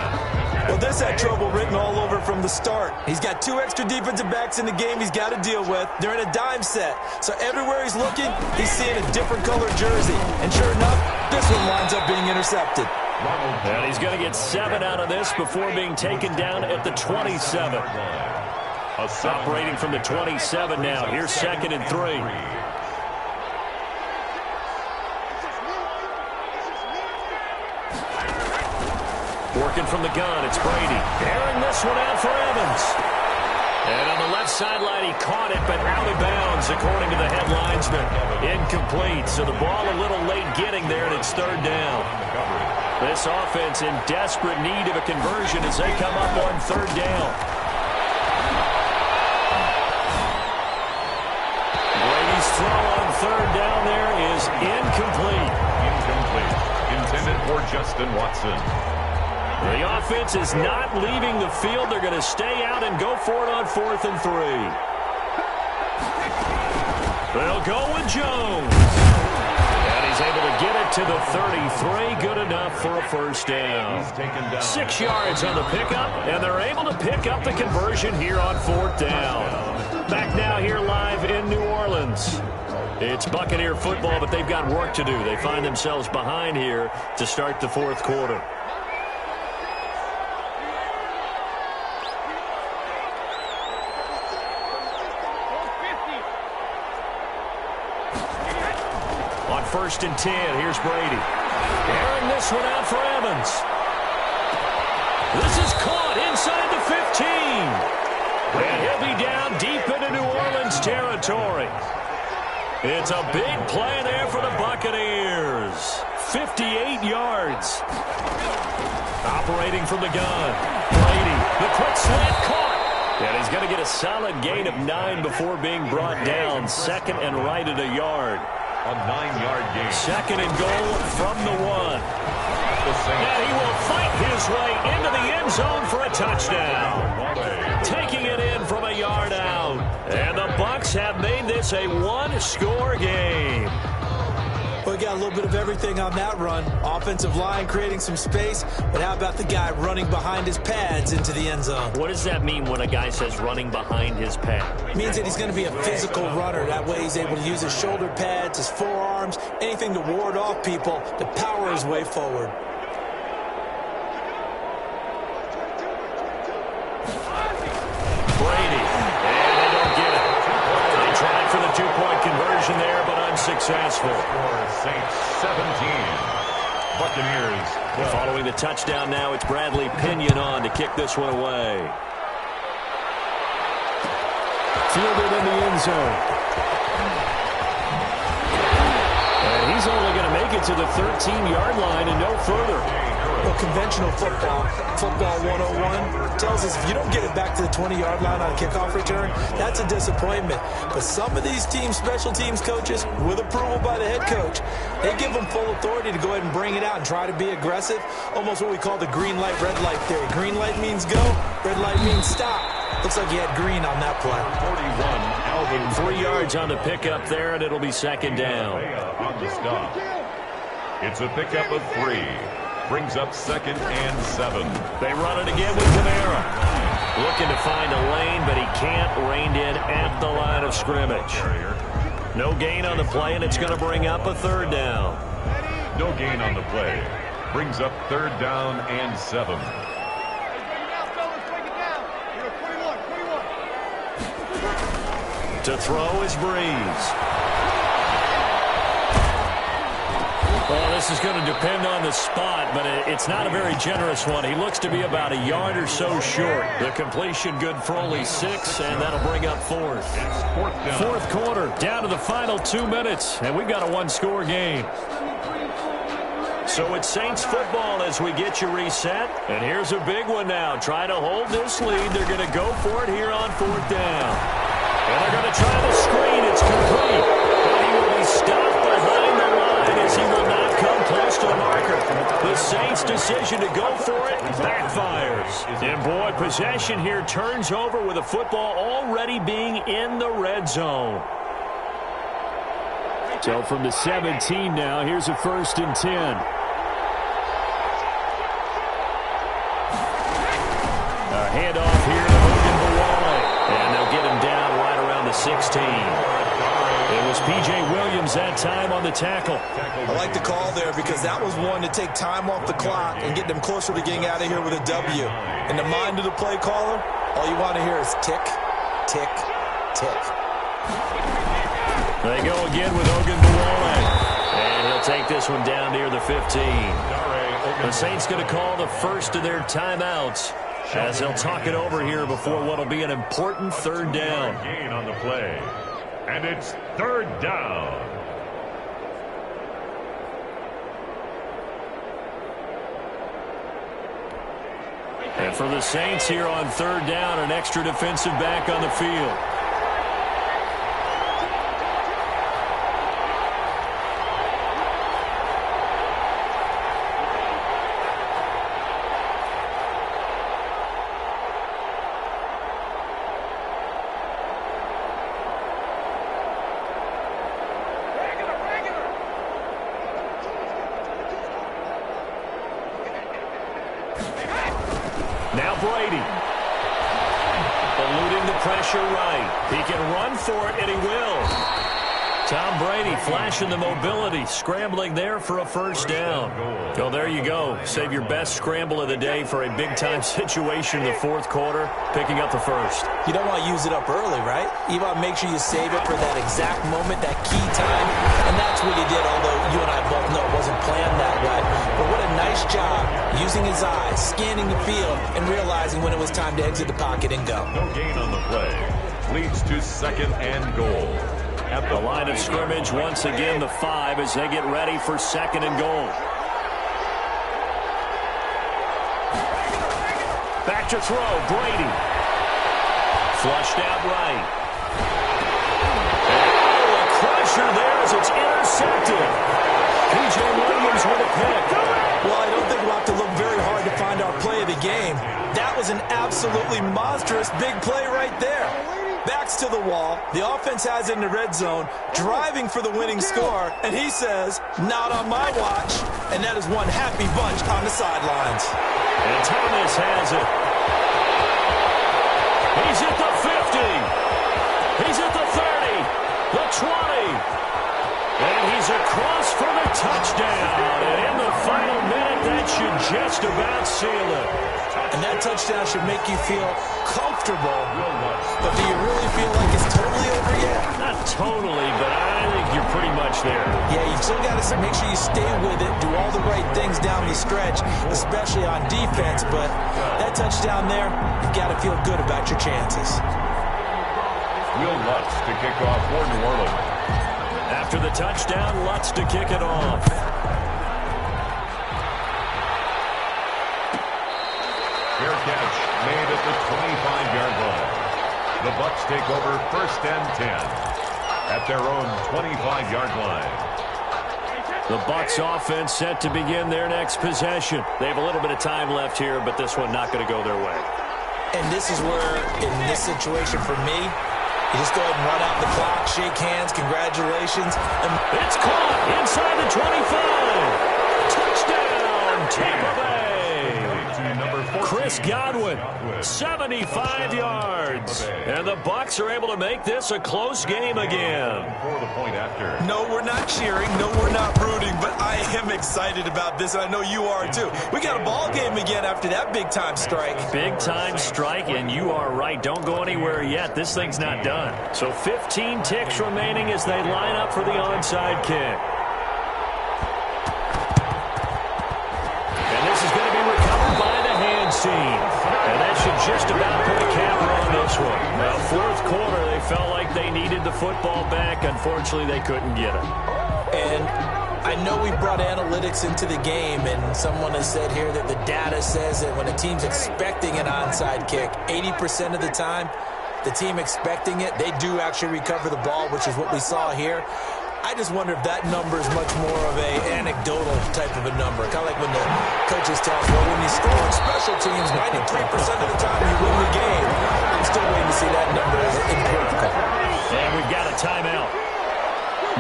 Well, this had trouble written all over from the start. He's got 2 extra defensive backs in the game he's got to deal with. They're in a dime set. So everywhere he's looking, he's seeing a different color jersey. And sure enough, this one winds up being intercepted. And he's going to get 7 out of this before being taken down at the 27. Operating from the 27 now. Here's 2nd and 3. Working from the gun, it's Brady. Airing this one out for Evans. And on the left sideline, he caught it, but out of bounds, according to the head linesman. Incomplete, so the ball a little late getting there, and it's 3rd down. This offense in desperate need of a conversion as they come up on 3rd down. Brady's throw on 3rd down there is incomplete. Incomplete. Intended for Justin Watson. The offense is not leaving the field. They're going to stay out and go for it on 4th and 3. They'll go with Jones. And he's able to get it to the 33. Good enough for a 1st down. 6 yards on the pickup, and they're able to pick up the conversion here on 4th down. Back now here live in New Orleans. It's Buccaneer football, but they've got work to do. They find themselves behind here to start the 4th quarter. On 1st and 10, here's Brady. Airing this one out for Evans. This is caught inside the 15. And he'll be down deep into New Orleans territory. It's a big play there for the Buccaneers. 58 yards. Operating from the gun. Brady, the quick slant caught. And he's going to get a solid gain of 9 before being brought down. 2nd and right at a yard. A 9-yard gain. 2nd and goal from the 1. And he will fight his way into the end zone for a touchdown. Taking it in from a yard out. And the Bucs have made this a 1-score game. Well, we got a little bit of everything on that run. Offensive line creating some space, but how about the guy running behind his pads into the end zone? What does that mean when a guy says running behind his pad? It means that he's going to be a physical runner. That way he's able to use his shoulder pads, his forearms, anything to ward off people to power his way forward. Brady, and they don't get it. They tried for the 2-point conversion there, but unsuccessful. Saints 17. Buccaneers 12. Following the touchdown now, it's Bradley Pinion on to kick this one away. Fielded in the end zone. And he's only going to make it to the 13-yard line and no further. Well, conventional football 101, tells us if you don't get it back to the 20-yard line on a kickoff return, that's a disappointment. But some of these teams, special teams coaches, with approval by the head coach, they give them full authority to go ahead and bring it out and try to be aggressive. Almost what we call the green light, red light theory. Green light means go, red light means stop. Looks like he had green on that play. 41, Alvin. 3 yards on the pickup there, and it'll be 2nd down. On the stop. It's a pickup of 3. Brings up 2nd and 7. They run it again with Kamara. Looking to find a lane, but he can't. Reined in at the line of scrimmage. No gain on the play, and it's going to bring up a 3rd down. No gain on the play. Brings up 3rd down and 7. To throw is Breeze. Well, this is going to depend on the spot, but it's not a very generous one. He looks to be about a yard or so short. The completion good for only 6, and that'll bring up fourth. Fourth quarter, down to the final 2 minutes, and we've got a one-score game. So it's Saints football as we get you reset. And here's a big one now. Try to hold this lead. They're going to go for it here on fourth down. And they're going to try the screen. It's complete. But he will be stopped behind the line as he will not come close to the marker. The Saints' decision to go for it backfires. And boy, possession here turns over with the football already being in the red zone. So from the 17 now, here's a 1st and 10. A handoff here to Hogan Bawale. And they'll get him down right around the 16. It was P.J. Williams that time on the tackle. I like the call there because that was one to take time off the clock and get them closer to getting out of here with a W. In the mind of the play caller, all you want to hear is tick, tick, tick. They go again with Hogan Bawale. And he'll take this one down near the 15. The Saints going to call the first of their timeouts as they'll talk it over here before what will be an important 3rd down. Gain on the play. And it's 3rd down. And for the Saints here on 3rd down, an extra defensive back on the field. Now Brady. Eluding the pressure right. He can run for it, and he will. Tom Brady flashing the mobility, scrambling there for a 1st down. So there you go. Save your best scramble of the day for a big-time situation in the 4th quarter, picking up the 1st. You don't want to use it up early, right? You want to make sure you save it for that exact moment, that key time. And that's what he did, although you and I both know it wasn't planned that way. But what a nice job using his eyes, scanning the field, and realizing when it was time to exit the pocket and go. No gain on the play. Leads to 2nd and goal. At the line of scrimmage, once again, the 5 as they get ready for 2nd and goal. Back to throw, Brady. Flushed out right. Oh, a crusher there as it's intercepted. P.J. Williams with a pick. Well, I don't think we'll have to look very hard to find our play of the game. That was an absolutely monstrous big play right there. Backs to the wall. The offense has it in the red zone, driving for the winning score, and he says, not on my watch. And that is one happy bunch on the sidelines. And Thomas has it. He's at the 50. He's at the 30. The 20. And he's across for the touchdown. And in the final minute, that should just about seal it. And that touchdown should make you feel comfortable. But do you really feel like it's totally over yet? Not totally, but I think you're pretty much there. Yeah, you still got to make sure you stay with it, do all the right things down the stretch, especially on defense. But that touchdown there, you've got to feel good about your chances. Will Lutz to kick off for New Orleans. After the touchdown, Lutz to kick it off. Fair catch made at the 25-yard line. The Bucs take over 1st and 10 at their own 25-yard line. The Bucs offense set to begin their next possession. They have a little bit of time left here, but this one not going to go their way. And this is where, in this situation for me, you just go ahead and run out the clock, shake hands, congratulations. And it's caught inside the 25. Touchdown, Tampa Bay. Chris Godwin, 75 yards. And the Bucs are able to make this a close game again. For the point after. No, we're not cheering. No, we're not rooting. But I am excited about this, and I know you are too. We got a ball game again after that big-time strike. Big-time strike, and you are right. Don't go anywhere yet. This thing's not done. So 15 ticks remaining as they line up for the onside kick. just about put a capper on this one. Well, fourth quarter, they felt like they needed the football back. Unfortunately, they couldn't get it. And I know we brought analytics into the game, and someone has said here that the data says that when a team's expecting an onside kick, 80% of the time, the team expecting it, they do actually recover the ball, which is what we saw here. I just wonder if that number is much more of an anecdotal type of a number. Kind of like when the coaches tell us, well, when you score on special teams, 93% of the time you win the game. I'm still waiting to see that number as empirical. And we've got a timeout.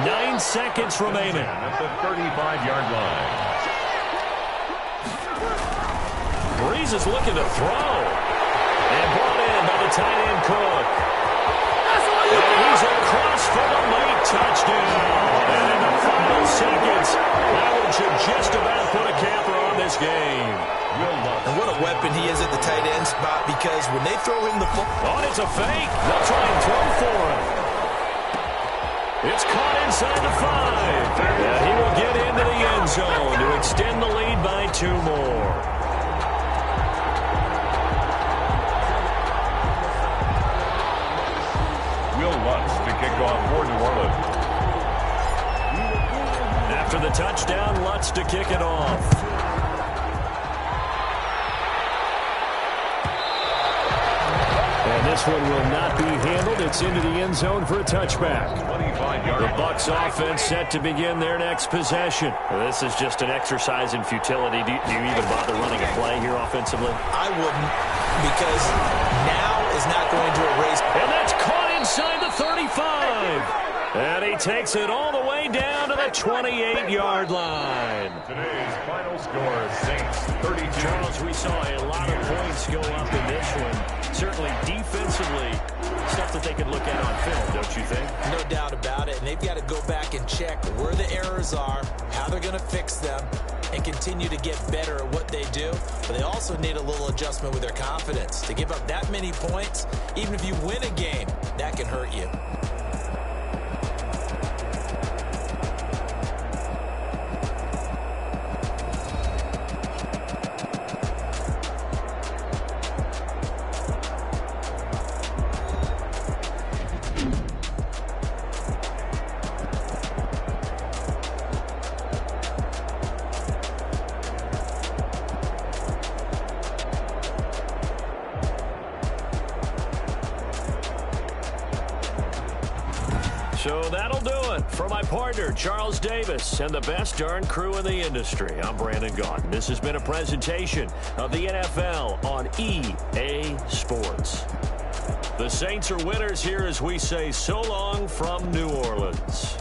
9 seconds remaining. At the 35-yard line. Breeze is looking to throw. And brought in by the tight end Cook. And he's across for the late touchdown. And in the final seconds, Howard should just about put a capper on this game. And what a weapon he is at the tight end spot, because when they throw him the football... Oh, it's a fake. They'll try and throw for him. It's caught inside the 5. And he will get into the end zone to extend the lead by 2 more. Lutz to kick off for New Orleans. After the touchdown, Lutz to kick it off. And this one will not be handled. It's into the end zone for a touchback. The Bucs offense set to begin their next possession. This is just an exercise in futility. Do you even bother running a play here offensively? I wouldn't, because now is not going to erase... And that's caught inside the 35. And he takes it all the way down to the 28-yard line. Today's final score, Saints 32. Charles, we saw a lot of points go up in this one. Certainly defensively, stuff that they could look at on film, don't you think? No doubt about it. And they've got to go back and check where the errors are, how they're going to fix them, and continue to get better at what they do. But they also need a little adjustment with their confidence. To give up that many points, even if you win a game, that can hurt you. So that'll do it for my partner, Charles Davis, and the best darn crew in the industry. I'm Brandon Gaudin. This has been a presentation of the NFL on EA Sports. The Saints are winners here as we say so long from New Orleans.